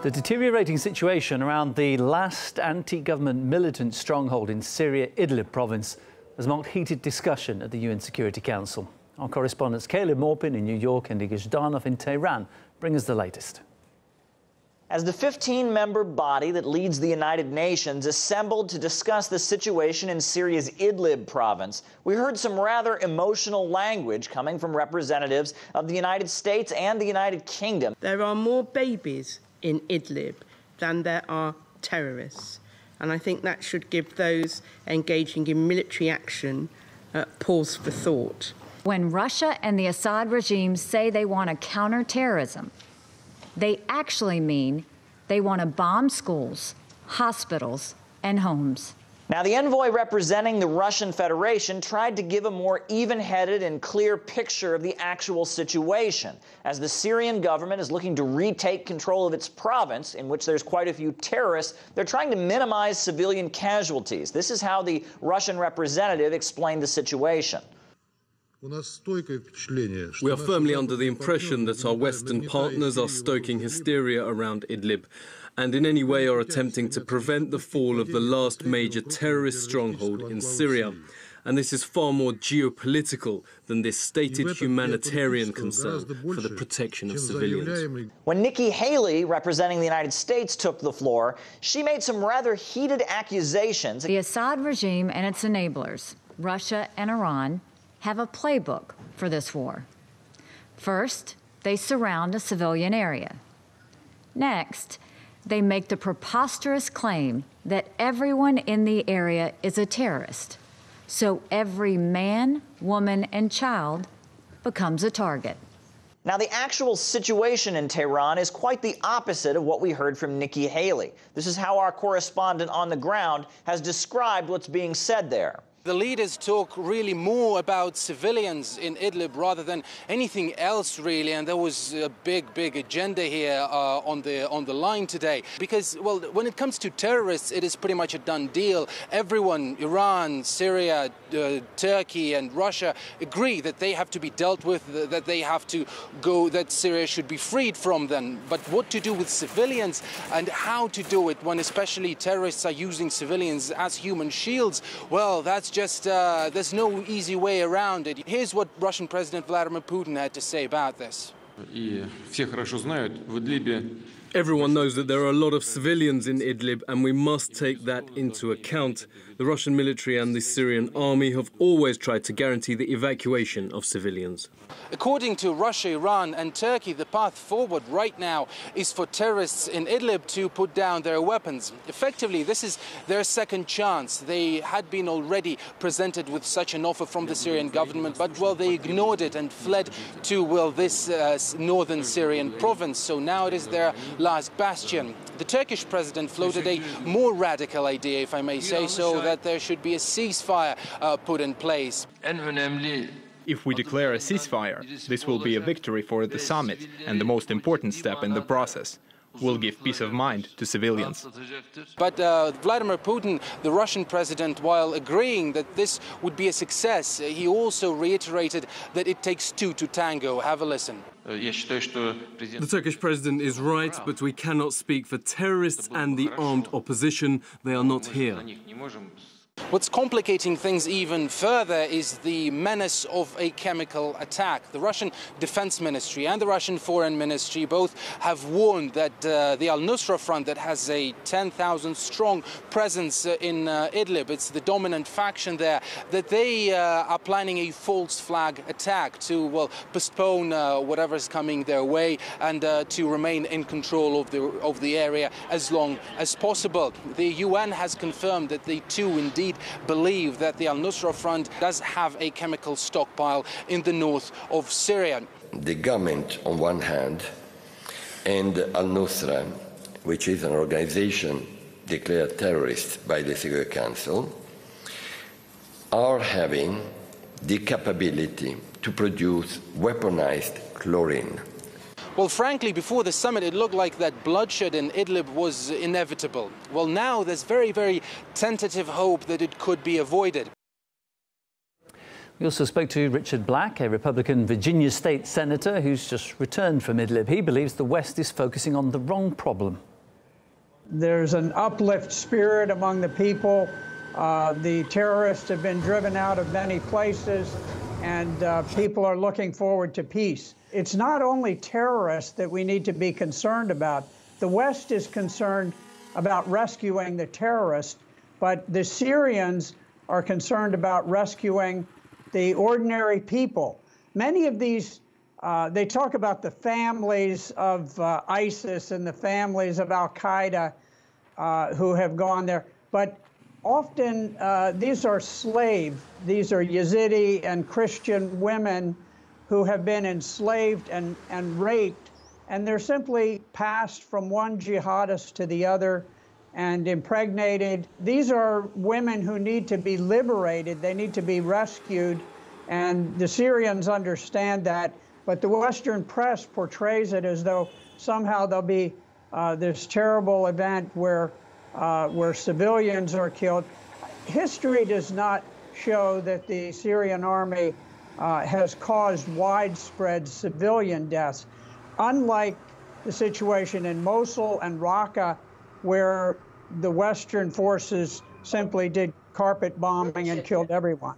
The deteriorating situation around the last anti-government militant stronghold in Syria, Idlib province, has marked heated discussion at the UN Security Council. Our correspondents Maupin in New York and Igor in Tehran bring us the latest. As the 15-member body that leads the United Nations assembled to discuss the situation in Syria's Idlib province, we heard some rather emotional language coming from representatives of the United States and the United Kingdom. There are more babies in Idlib than there are terrorists, and I think that should give those engaging in military action pause for thought. When Russia and the Assad regime say they want to counter terrorism, they actually mean they want to bomb schools, hospitals, and homes. Now, the envoy representing the Russian Federation tried to give a more even-headed and clear picture of the actual situation, as the Syrian government is looking to retake control of its province, in which there's quite a few terrorists. They're trying to minimize civilian casualties. This is how the Russian representative explained the situation. We are firmly under the impression that our Western partners are stoking hysteria around Idlib and in any way are attempting to prevent the fall of the last major terrorist stronghold in Syria. And this is far more geopolitical than this stated humanitarian concern for the protection of civilians. When Nikki Haley, representing the United States, took the floor, she made some rather heated accusations. The Assad regime and its enablers, Russia and Iran, have a playbook for this war. First, they surround a civilian area. Next, they make the preposterous claim that everyone in the area is a terrorist. So every man, woman, and child becomes a target. Now, the actual situation in Tehran is quite the opposite of what we heard from Nikki Haley. This is how our correspondent on the ground has described what's being said there. The leaders talk really more about civilians in Idlib rather than anything else, really. And there was a big agenda here on the line today. Because, well, when it comes to terrorists, it is pretty much a done deal. Everyone, Iran, Syria, Turkey and Russia agree that they have to be dealt with, that they have to go, that Syria should be freed from them. But what to do with civilians and how to do it when especially terrorists are using civilians as human shields, well, that's just, there's no easy way around it. Here's what Russian President Vladimir Putin had to say about this. Everyone knows that there are a lot of civilians in Idlib, and we must take that into account. The Russian military and the Syrian army have always tried to guarantee the evacuation of civilians. According to Russia, Iran and Turkey, the path forward right now is for terrorists in Idlib to put down their weapons. Effectively, this is their second chance. They had been already presented with such an offer from the Syrian government, but, well, they ignored it and fled to, well, this northern Syrian province. So now it is their last bastion. The Turkish president floated a more radical idea, if I may say so, that there should be a ceasefire put in place. If we declare a ceasefire, this will be a victory for the summit and the most important step in the process. Will give peace of mind to civilians. But Vladimir Putin, the Russian president, while agreeing that this would be a success, he also reiterated that it takes two to tango. Have a listen. The Turkish president is right, but we cannot speak for terrorists and the armed opposition. They are not here. What's complicating things even further is the menace of a chemical attack. The Russian Defense Ministry and the Russian Foreign Ministry both have warned that the al-Nusra Front, that has a 10,000-strong presence in Idlib, it's the dominant faction there, that they are planning a false flag attack to, well, postpone whatever's coming their way and to remain in control of the area as long as possible. The UN has confirmed that they too indeed believe that the al-Nusra Front does have a chemical stockpile in the north of Syria. The government on one hand and al-Nusra, which is an organization declared terrorist by the Security Council, are having the capability to produce weaponized chlorine. Well, frankly, before the summit, it looked like that bloodshed in Idlib was inevitable. Well, now there's very tentative hope that it could be avoided. We also spoke to Richard Black, a Republican Virginia state senator who's just returned from Idlib. He believes the West is focusing on the wrong problem. There's an uplift spirit among the people. The terrorists have been driven out of many places, and people are looking forward to peace. It's not only terrorists that we need to be concerned about. The West is concerned about rescuing the terrorists, but the Syrians are concerned about rescuing the ordinary people. Many of these, they talk about the families of ISIS and the families of Al-Qaeda who have gone there, but often these are slaves. These are Yazidi and Christian women who have been enslaved and raped, and they're simply passed from one jihadist to the other and impregnated. These are women who need to be liberated. They need to be rescued, and the Syrians understand that, but the Western press portrays it as though somehow there'll be this terrible event where civilians are killed. History does not show that the Syrian army has caused widespread civilian deaths, unlike the situation in Mosul and Raqqa, where the Western forces simply did carpet bombing and killed everyone.